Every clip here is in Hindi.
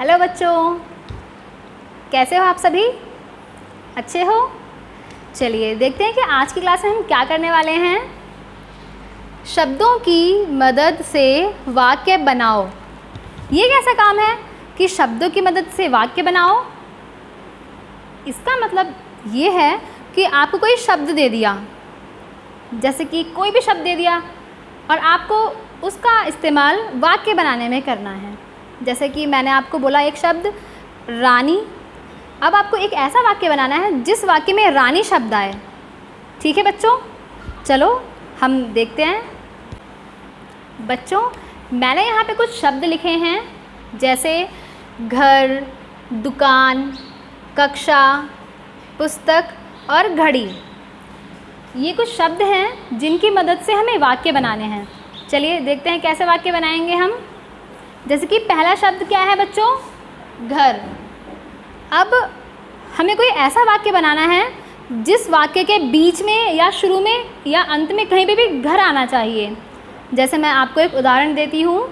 हेलो बच्चों, कैसे हो आप सभी? अच्छे हो? चलिए देखते हैं कि आज की क्लास में हम क्या करने वाले हैं। शब्दों की मदद से वाक्य बनाओ। ये कैसा काम है कि शब्दों की मदद से वाक्य बनाओ? इसका मतलब ये है कि आपको कोई शब्द दे दिया, जैसे कि कोई भी शब्द दे दिया और आपको उसका इस्तेमाल वाक्य बनाने में करना है। जैसे कि मैंने आपको बोला एक शब्द रानी, अब आपको एक ऐसा वाक्य बनाना है जिस वाक्य में रानी शब्द आए। ठीक है बच्चों, चलो हम देखते हैं। बच्चों, मैंने यहाँ पे कुछ शब्द लिखे हैं, जैसे घर, दुकान, कक्षा, पुस्तक और घड़ी। ये कुछ शब्द हैं जिनकी मदद से हमें वाक्य बनाने हैं। चलिए देखते हैं कैसे वाक्य बनाएंगे हम। जैसे कि पहला शब्द क्या है बच्चों? घर। अब हमें कोई ऐसा वाक्य बनाना है जिस वाक्य के बीच में या शुरू में या अंत में कहीं पे भी घर आना चाहिए। जैसे मैं आपको एक उदाहरण देती हूँ।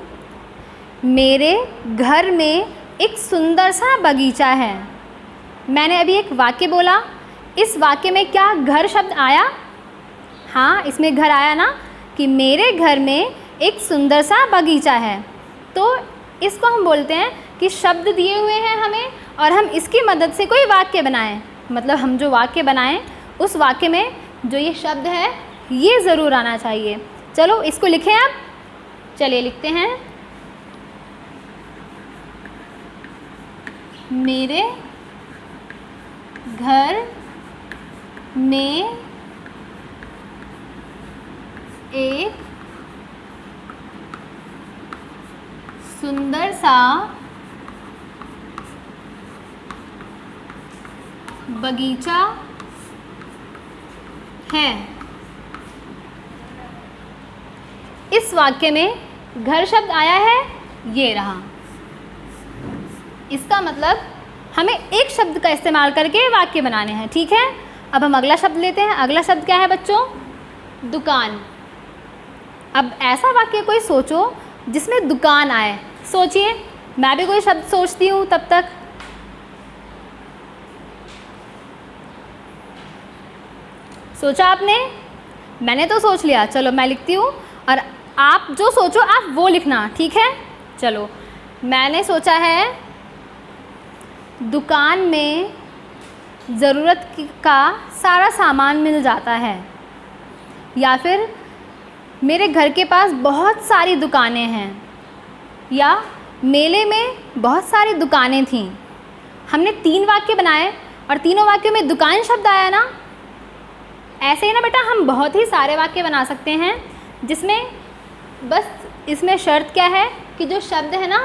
मेरे घर में एक सुंदर सा बगीचा है। मैंने अभी एक वाक्य बोला, इस वाक्य में क्या घर शब्द आया? हाँ, इसमें घर आया ना, कि मेरे घर में एक सुंदर सा बगीचा है। तो इसको हम बोलते हैं कि शब्द दिए हुए हैं हमें और हम इसकी मदद से कोई वाक्य बनाएं। मतलब हम जो वाक्य बनाएं उस वाक्य में जो ये शब्द है ये ज़रूर आना चाहिए। चलो इसको लिखें अब। चलिए लिखते हैं। मेरे घर में एक सुंदर सा बगीचा है। इस वाक्य में घर शब्द आया है, ये रहा। इसका मतलब हमें एक शब्द का इस्तेमाल करके वाक्य बनाने हैं। ठीक है, अब हम अगला शब्द लेते हैं। अगला शब्द क्या है बच्चों? दुकान। अब ऐसा वाक्य कोई सोचो जिसमें दुकान आए। सोचिए, मैं भी कोई शब्द सोचती हूँ तब तक। सोचा आपने? मैंने तो सोच लिया। चलो मैं लिखती हूँ और आप जो सोचो आप वो लिखना। ठीक है, चलो मैंने सोचा है दुकान में ज़रूरत का सारा सामान मिल जाता है। या फिर मेरे घर के पास बहुत सारी दुकानें हैं। या मेले में बहुत सारी दुकानें थीं। हमने 3 वाक्य बनाए और तीनों वाक्यों में दुकान शब्द आया ना। ऐसे ही ना बेटा, हम बहुत ही सारे वाक्य बना सकते हैं जिसमें बस इसमें शर्त क्या है कि जो शब्द है ना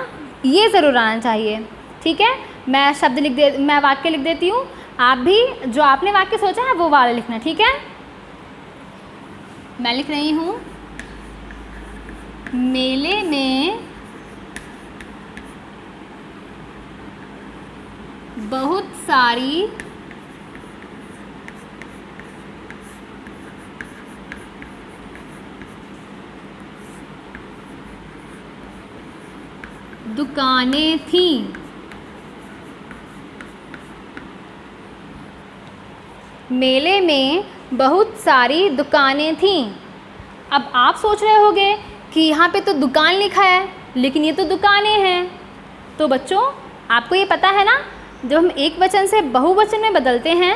ये ज़रूर आना चाहिए। ठीक है, मैं वाक्य लिख देती हूँ, आप भी जो आपने वाक्य सोचा है वो वाला लिखना। ठीक है, मैं लिख रही हूँ। मेले में बहुत सारी दुकानें थीं। मेले में बहुत सारी दुकानें थीं। अब आप सोच रहे होंगे कि यहाँ पे तो दुकान लिखा है लेकिन ये तो दुकानें हैं। तो बच्चों, आपको ये पता है ना, जब हम एक वचन से बहुवचन में बदलते हैं,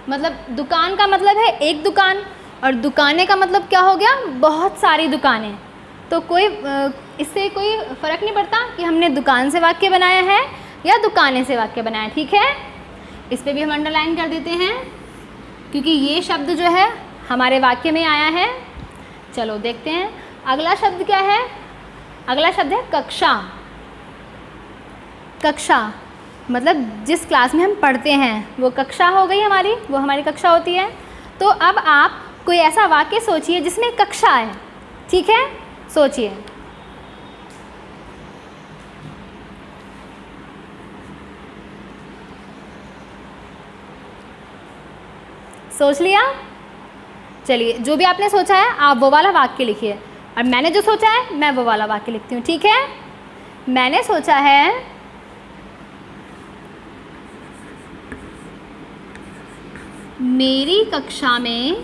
मतलब दुकान का मतलब है एक दुकान और दुकानें का मतलब क्या हो गया? बहुत सारी दुकानें। तो इससे कोई फ़र्क नहीं पड़ता कि हमने दुकान से वाक्य बनाया है या दुकानें से वाक्य बनाया। ठीक है, इस पर भी हम अंडरलाइन कर देते हैं क्योंकि ये शब्द जो है हमारे वाक्य में आया है। चलो देखते हैं अगला शब्द क्या है। अगला शब्द है कक्षा। कक्षा मतलब जिस क्लास में हम पढ़ते हैं वो कक्षा हो गई हमारी, वो हमारी कक्षा होती है। तो अब आप कोई ऐसा वाक्य सोचिए जिसमें कक्षा आए। ठीक है, सोचिए। सोच लिया? चलिए, जो भी आपने सोचा है आप वो वाला वाक्य लिखिए और मैंने जो सोचा है मैं वो वाला वाक्य लिखती हूँ। ठीक है, मैंने सोचा है मेरी कक्षा में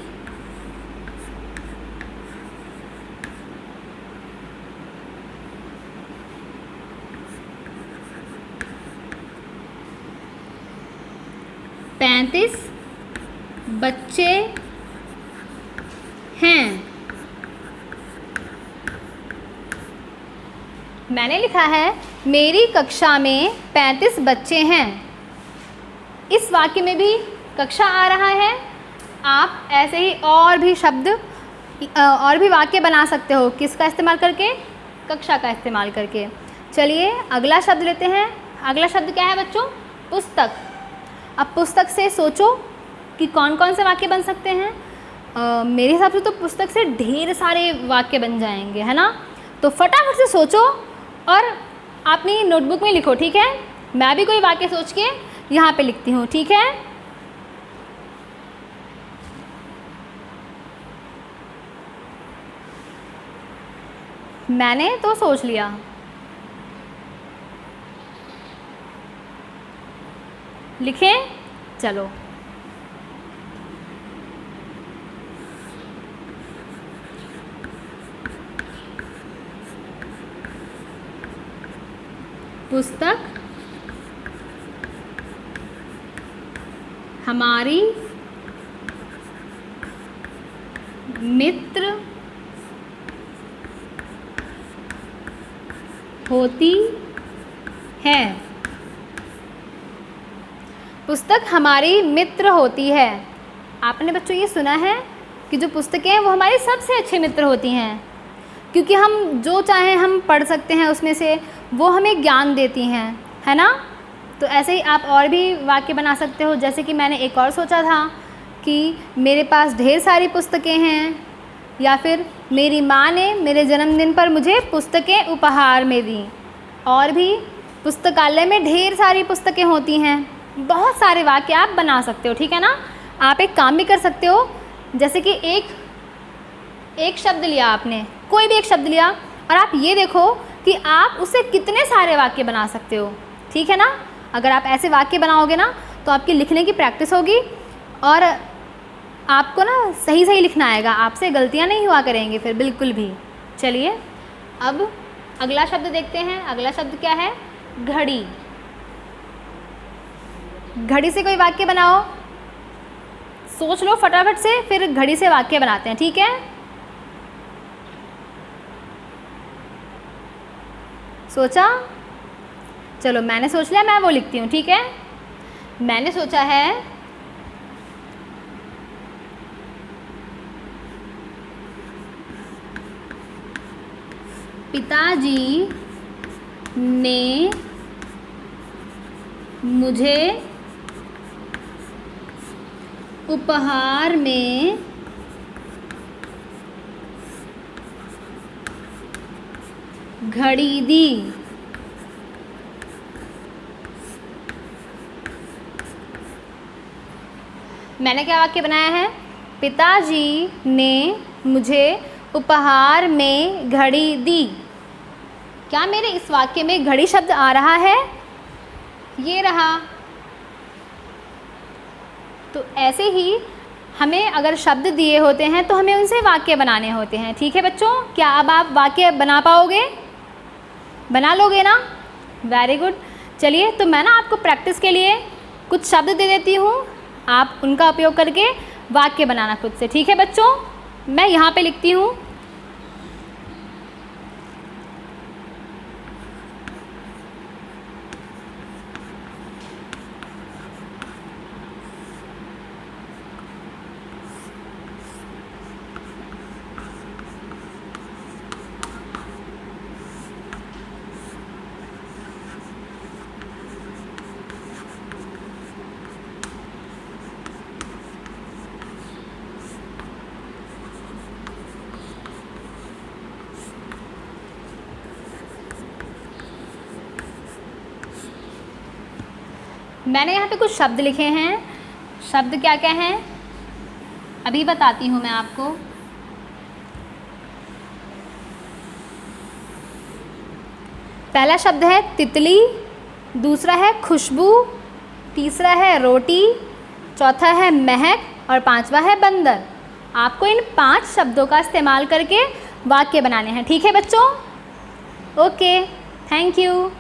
पैंतीस बच्चे हैं। मैंने लिखा है मेरी कक्षा में 35 बच्चे हैं। इस वाक्य में भी कक्षा आ रहा है। आप ऐसे ही और भी शब्द और भी वाक्य बना सकते हो। किसका इस्तेमाल करके? कक्षा का इस्तेमाल करके। चलिए अगला शब्द लेते हैं। अगला शब्द क्या है बच्चों? पुस्तक। अब पुस्तक से सोचो कि कौन कौन से वाक्य बन सकते हैं। मेरे हिसाब से तो पुस्तक से ढेर सारे वाक्य बन जाएंगे, है ना? तो फटाफट से सोचो और अपनी नोटबुक में लिखो, ठीक है? मैं भी कोई वाक्य सोच के यहाँ पे लिखती हूँ, ठीक है? मैंने तो सोच लिया। लिखें? चलो। पुस्तक हमारी मित्र होती है। पुस्तक हमारी मित्र होती है। आपने बच्चों ये सुना है कि जो पुस्तकें हैं वो हमारी सबसे अच्छे मित्र होती हैं, क्योंकि हम जो चाहें हम पढ़ सकते हैं उसमें से, वो हमें ज्ञान देती हैं, है ना? तो ऐसे ही आप और भी वाक्य बना सकते हो। जैसे कि मैंने एक और सोचा था कि मेरे पास ढेर सारी पुस्तकें हैं, या फिर मेरी माँ ने मेरे जन्मदिन पर मुझे पुस्तकें उपहार में दी। और भी पुस्तकालय में ढेर सारी पुस्तकें होती हैं। बहुत सारे वाक्य आप बना सकते हो, ठीक है ना? आप एक काम भी कर सकते हो, जैसे कि एक शब्द लिया आपने, कोई भी एक शब्द लिया, और आप ये देखो कि आप उससे कितने सारे वाक्य बना सकते हो, ठीक है ना? अगर आप ऐसे वाक्य बनाओगे ना तो आपकी लिखने की प्रैक्टिस होगी और आपको ना सही सही लिखना आएगा, आपसे गलतियाँ नहीं हुआ करेंगी फिर बिल्कुल भी। चलिए अब अगला शब्द देखते हैं। अगला शब्द क्या है? घड़ी। घड़ी से कोई वाक्य बनाओ, सोच लो फटाफट से, फिर घड़ी से वाक्य बनाते हैं, ठीक है? सोचा? चलो मैंने सोच लिया, मैं वो लिखती हूँ, ठीक है? मैंने सोचा है पिताजी ने मुझे उपहार में घड़ी दी। मैंने क्या वाक्य बनाया है? पिताजी ने मुझे उपहार में घड़ी दी। क्या मेरे इस वाक्य में घड़ी शब्द आ रहा है? ये रहा। तो ऐसे ही हमें अगर शब्द दिए होते हैं तो हमें उनसे वाक्य बनाने होते हैं, ठीक है बच्चों? क्या अब आप वाक्य बना पाओगे? बना लोगे ना? Very good. चलिए तो मैं ना आपको प्रैक्टिस के लिए कुछ शब्द दे देती हूँ, आप उनका उपयोग करके वाक्य बनाना खुद से, ठीक है बच्चों? मैं यहाँ पे लिखती हूँ। मैंने यहाँ पे कुछ शब्द लिखे हैं। शब्द क्या क्या हैं अभी बताती हूँ मैं आपको। पहला शब्द है तितली, दूसरा है खुशबू, तीसरा है रोटी, चौथा है महक और 5वां है बंदर। आपको इन 5 शब्दों का इस्तेमाल करके वाक्य बनाने हैं। ठीक है बच्चों? Okay, thank you.